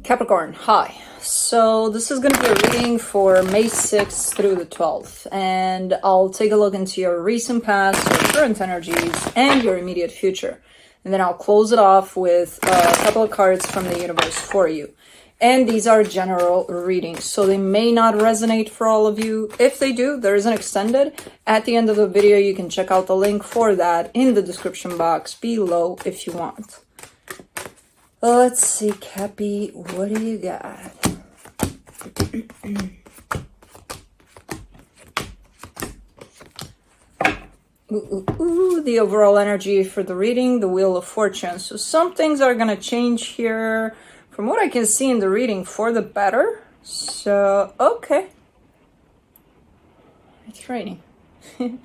Capricorn, hi. So this is going to be a reading for May 6th through the 12th, and I'll take a look into your recent past, your current energies, and your immediate future. And then I'll close it off with a couple of cards from the universe for you. And these are general readings, so they may not resonate for all of you. If they do, there is an extended. At the end of the video, you can check out the link for that in the description box below if you want. Let's see, Cappy, what do you got? The overall energy for the reading, the Wheel of Fortune. So some things are going to change here from what I can see in the reading for the better. So, okay. It's raining. In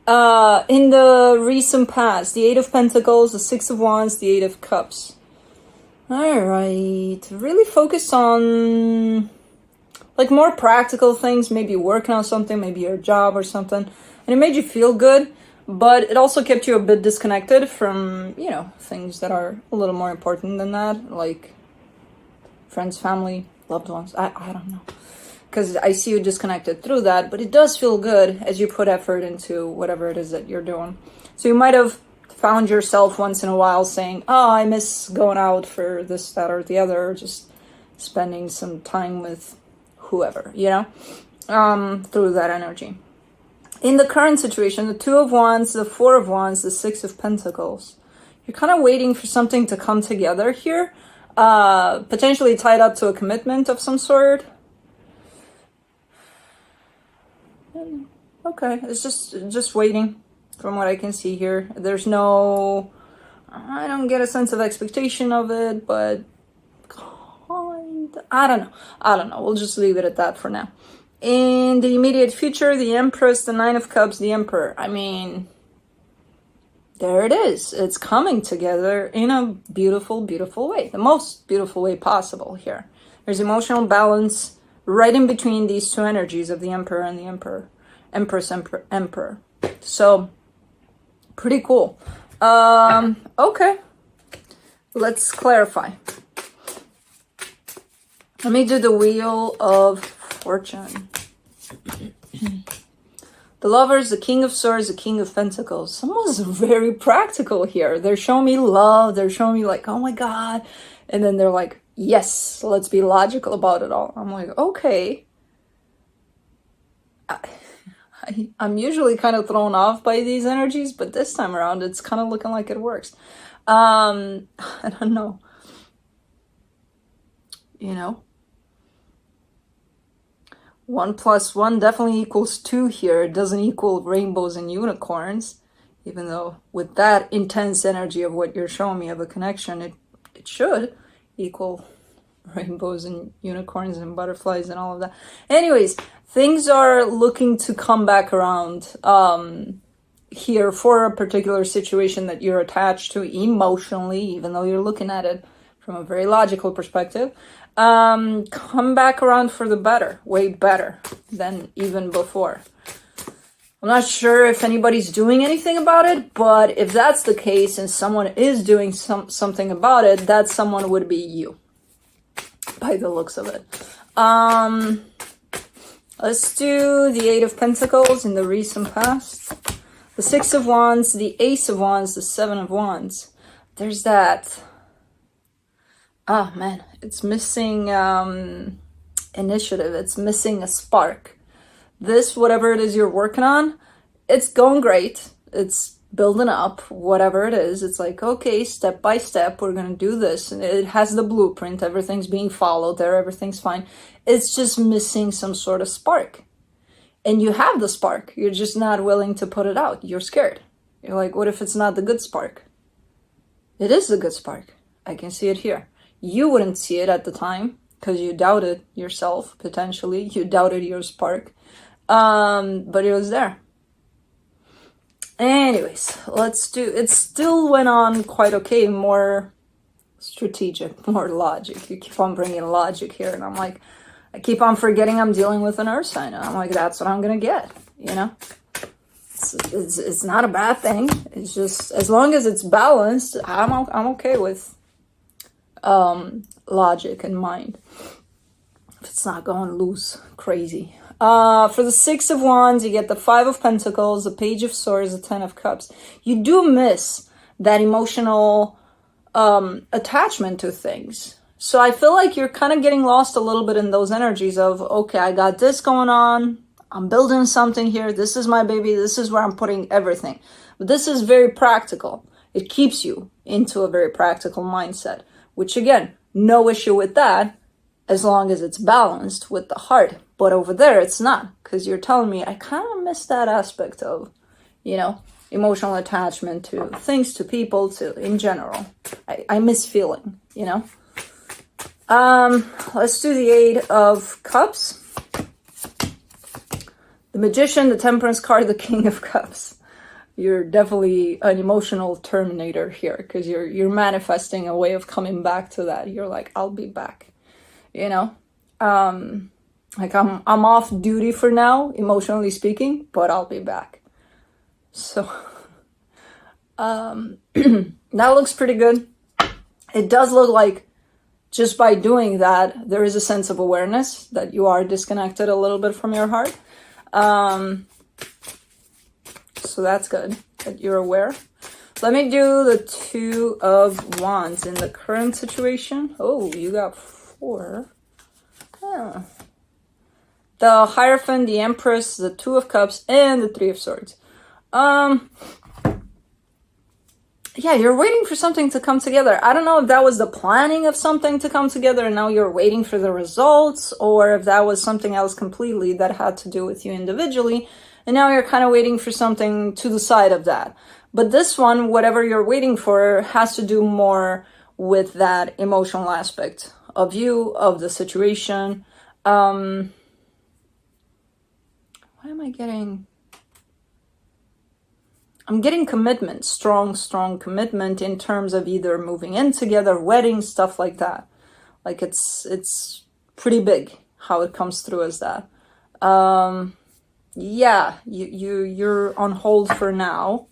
the recent past, the Eight of Pentacles, the Six of Wands, the Eight of Cups. All right, really focus on like more practical things, maybe working on something, maybe your job or something. And it made you feel good, but it also kept you a bit disconnected from, you know, things that are a little more important than that, like friends, family, loved ones. I don't know, because I see you disconnected through that, but it does feel good as you put effort into whatever it is that you're doing. So you might have found yourself once in a while saying, oh, I miss going out for this, that, or the other, or just spending some time with whoever, you know, through that energy. In the current situation, the Two of Wands, the Four of Wands, the Six of Pentacles, you're kind of waiting for something to come together here, potentially tied up to a commitment of some sort. Okay, it's just waiting. From what I can see here, there's no, I don't get a sense of expectation of it, but I don't know. We'll just leave it at that for now. In the immediate future, the Empress, the Nine of Cups, the Emperor. I mean, there it is. It's coming together in a beautiful, beautiful way. The most beautiful way possible here. There's emotional balance right in between these two energies of the Emperor and the Emperor. Empress, Emperor. So, pretty cool. Okay. Let's clarify. Let me do the Wheel of Fortune. The Lovers, the King of Swords, the King of Pentacles. Someone's very practical here. They're showing me love. They're showing me like, oh my God. And then they're like, yes, let's be logical about it all. I'm like, okay. I'm usually kind of thrown off by these energies, but this time around, it's kind of looking like it works. I don't know. You know? 1 + 1 definitely equals 2 here. It doesn't equal rainbows and unicorns, even though with that intense energy of what you're showing me of a connection, it should equal rainbows and unicorns and butterflies and all of that. Anyways, things are looking to come back around here for a particular situation that you're attached to emotionally, even though you're looking at it from a very logical perspective. Come back around for the better, way better than even before. I'm not sure if anybody's doing anything about it, but if that's the case and someone is doing something about it, that someone would be you, by the looks of it. Let's do the Eight of Pentacles in the recent past. The Six of Wands, the Ace of Wands, the Seven of Wands. There's that. Oh man, it's missing initiative. It's missing a spark. This, whatever it is you're working on, it's going great. It's building up, whatever it is. It's like, okay, step by step, we're going to do this. And it has the blueprint. Everything's being followed there. Everything's fine. It's just missing some sort of spark. And you have the spark. You're just not willing to put it out. You're scared. You're like, what if it's not the good spark? It is the good spark. I can see it here. You wouldn't see it at the time because you doubted yourself, potentially. You doubted your spark. But it was there. Anyways, let's do, it still went on quite okay, more strategic, more logic. You keep on bringing logic here, and I'm like, I keep on forgetting I'm dealing with an earth sign. I'm like, that's what I'm going to get, you know? It's not a bad thing. It's just, as long as it's balanced, I'm okay with logic and mind. If it's not going loose, crazy. For the Six of Wands, you get the Five of Pentacles, the Page of Swords, the Ten of Cups. You do miss that emotional attachment to things. So I feel like you're kind of getting lost a little bit in those energies of, okay, I got this going on. I'm building something here. This is my baby. This is where I'm putting everything. But this is very practical. It keeps you into a very practical mindset, which again, no issue with that as long as it's balanced with the heart. But over there, it's not, because you're telling me I kind of miss that aspect of, you know, emotional attachment to things, to people, to in general. I miss feeling, you know. Let's do the Eight of Cups. The Magician, the Temperance card, the King of Cups. You're definitely an emotional terminator here, because you're manifesting a way of coming back to that. You're like, I'll be back, you know. Like I'm off duty for now, emotionally speaking, but I'll be back. So that looks pretty good. It does look like just by doing that, there is a sense of awareness that you are disconnected a little bit from your heart. So that's good that you're aware. Let me do the Two of Wands in the current situation. Oh, you got 4. Huh. The Hierophant, the Empress, the Two of Cups, and the Three of Swords. Yeah, you're waiting for something to come together. I don't know if that was the planning of something to come together and now you're waiting for the results, or if that was something else completely that had to do with you individually, and now you're kind of waiting for something to the side of that. But this one, whatever you're waiting for, has to do more with that emotional aspect of you, of the situation. What am I getting? I'm getting commitment, strong commitment in terms of either moving in together, weddings, stuff like that. Like it's pretty big how it comes through as that. Yeah, you're on hold for now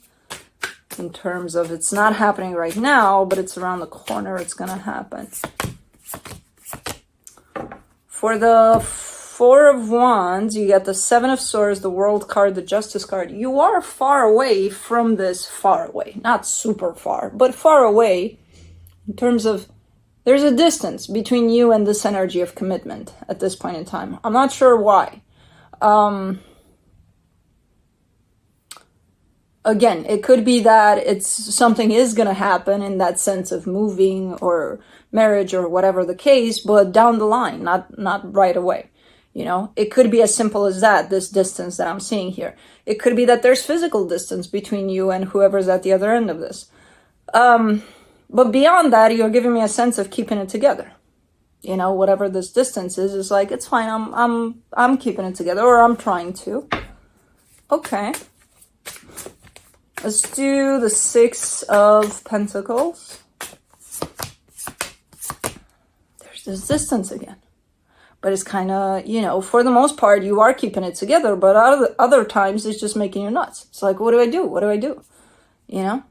in terms of it's not happening right now, but it's around the corner. It's gonna happen. For the Four of Wands, you get the Seven of Swords, the World card, the Justice card. You are far away from this, far away. Not super far, but far away in terms of there's a distance between you and this energy of commitment at this point in time. I'm not sure why. Again, it could be that it's something is going to happen in that sense of moving or marriage or whatever the case, but down the line, not right away. You know, it could be as simple as that, this distance that I'm seeing here. It could be that there's physical distance between you and whoever's at the other end of this. But beyond that, you're giving me a sense of keeping it together. You know, whatever this distance is like, it's fine. I'm keeping it together, or I'm trying to. Okay. Let's do the Six of Pentacles. There's this distance again. But it's kind of, you know, for the most part, you are keeping it together. But other times, it's just making you nuts. It's like, what do I do? What do I do? You know?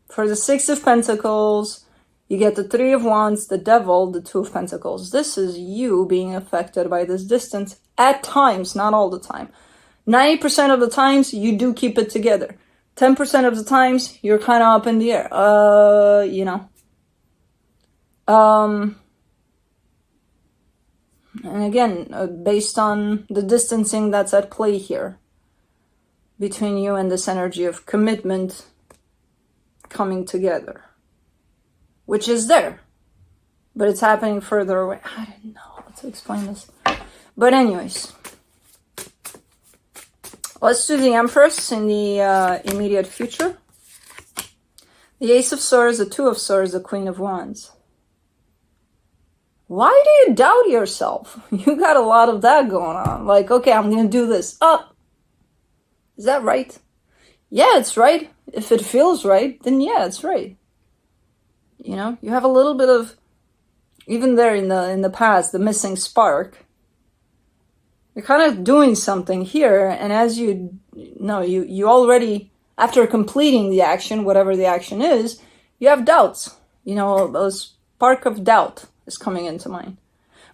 For the Six of Pentacles, you get the Three of Wands, the Devil, the Two of Pentacles. This is you being affected by this distance at times, not all the time. 90% of the times, you do keep it together. 10% of the times, you're kind of up in the air. You know. And again, based on the distancing that's at play here between you and this energy of commitment coming together, which is there, but it's happening further away. I don't know how to explain this. But anyways, let's do the Empress in the immediate future. The Ace of Swords, the Two of Swords, the Queen of Wands. Why do you doubt yourself? You got a lot of that going on. Like, okay, I'm going to do this. Oh, is that right? Yeah, it's right. If it feels right, then yeah, it's right. You know, you have a little bit of, even there in the past, the missing spark. You're kind of doing something here, and as you already, after completing the action, whatever the action is, you have doubts. You know, those spark of doubt is coming into mind.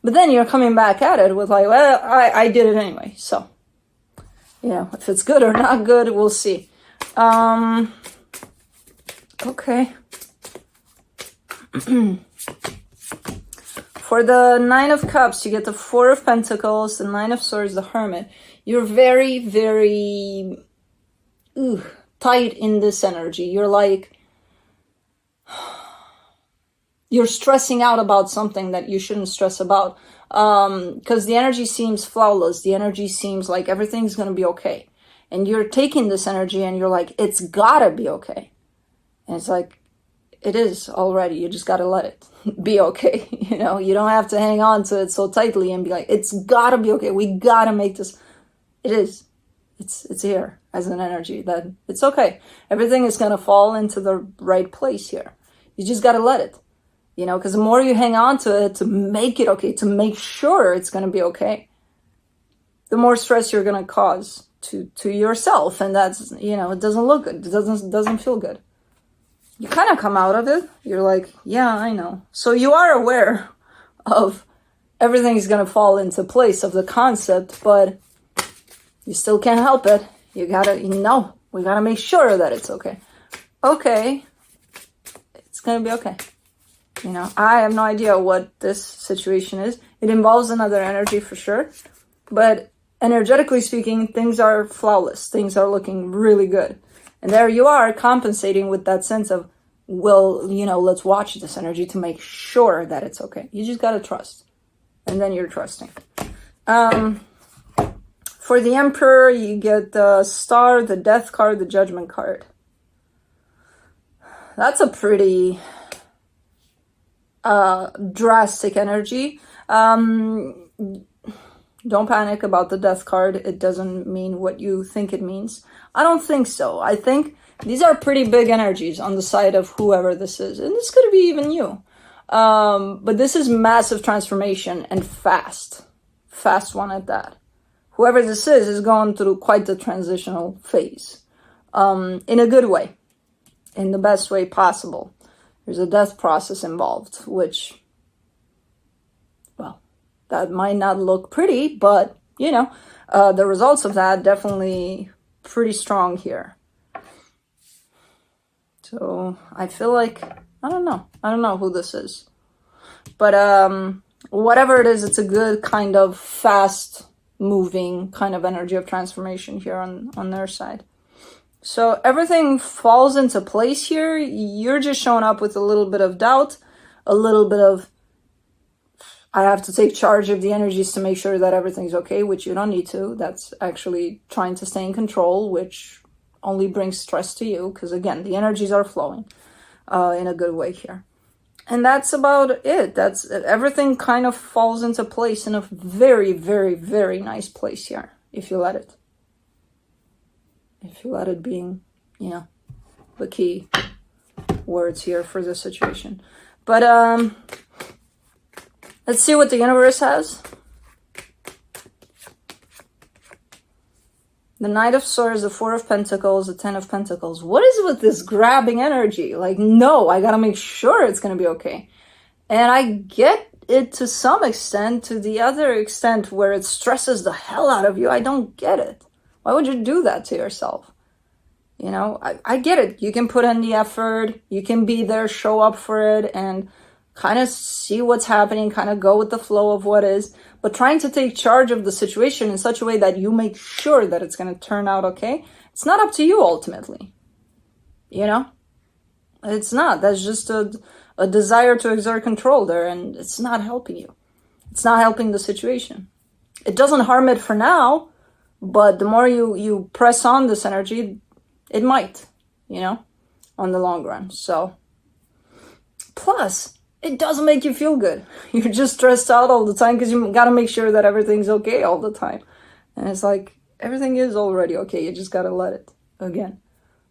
But then you're coming back at it with like, well, I did it anyway. So, you know, if it's good or not good, we'll see. Okay. For the Nine of Cups, you get the Four of Pentacles, the Nine of Swords, the Hermit. You're very, very tight in this energy. You're like, you're stressing out about something that you shouldn't stress about. Because the energy seems flawless. The energy seems like everything's going to be okay. And you're taking this energy and you're like, it's gotta be okay. And it's like, it is already. You just gotta let it be okay. You know, you don't have to hang on to it so tightly and be like, it's gotta be okay. We gotta make this. It is. It's here as an energy that it's okay. Everything is gonna fall into the right place here. You just gotta let it. You know, because the more you hang on to it to make it okay, to make sure it's gonna be okay, the more stress you're gonna cause to yourself, and that's, you know, it doesn't look good. It doesn't feel good. You kind of come out of it. You're like, yeah, I know. So you are aware of everything's gonna fall into place of the concept, but you still can't help it. You gotta, we gotta make sure that it's okay. Okay, it's gonna be okay. You know, I have no idea what this situation is. It involves another energy for sure, but energetically speaking, things are flawless. Things are looking really good. And there you are compensating with that sense of, well, you know, let's watch this energy to make sure that it's okay. You just got to trust. And then you're trusting. For the Emperor, you get the Star, the Death card, the Judgment card. That's a pretty drastic energy. Don't panic about the Death card. It doesn't mean what you think it means. I don't think so. I think these are pretty big energies on the side of whoever this is. And this could be even you. But this is massive transformation and fast. Fast one at that. Whoever this is going through quite the transitional phase. In a good way. In the best way possible. There's a death process involved, which, well, that might not look pretty, but, you know, the results of that definitely pretty strong here. So I feel like, I don't know who this is. But whatever it is, it's a good kind of fast moving kind of energy of transformation here on their side. So everything falls into place here. You're just showing up with a little bit of doubt, a little bit of, I have to take charge of the energies to make sure that everything's okay, which you don't need to. That's actually trying to stay in control, which only brings stress to you, because again, the energies are flowing in a good way here. And that's about it. That's everything kind of falls into place in a very, very, very nice place here, if you let it. If you let it being, you know, the key words here for this situation. But let's see what the universe has. The Knight of Swords, the Four of Pentacles, the Ten of Pentacles. What is it with this grabbing energy? Like, no, I gotta make sure it's gonna be okay. And I get it to some extent. To the other extent where it stresses the hell out of you, I don't get it. Why would you do that to yourself? You know, I get it. You can put in the effort. You can be there, show up for it, and kind of see what's happening, kind of go with the flow of what is. But trying to take charge of the situation in such a way that you make sure that it's going to turn out okay, it's not up to you ultimately. You know? It's not. That's just a desire to exert control there, and it's not helping you. It's not helping the situation. It doesn't harm it for now, but the more you press on this energy, it might, you know, on the long run. So, plus, it doesn't make you feel good. You're just stressed out all the time because you got to make sure that everything's okay all the time. And it's like, everything is already okay. You just got to let it. Again,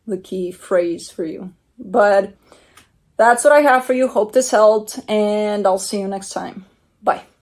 the key phrase for you. But that's what I have for you. Hope this helped, and I'll see you next time. Bye.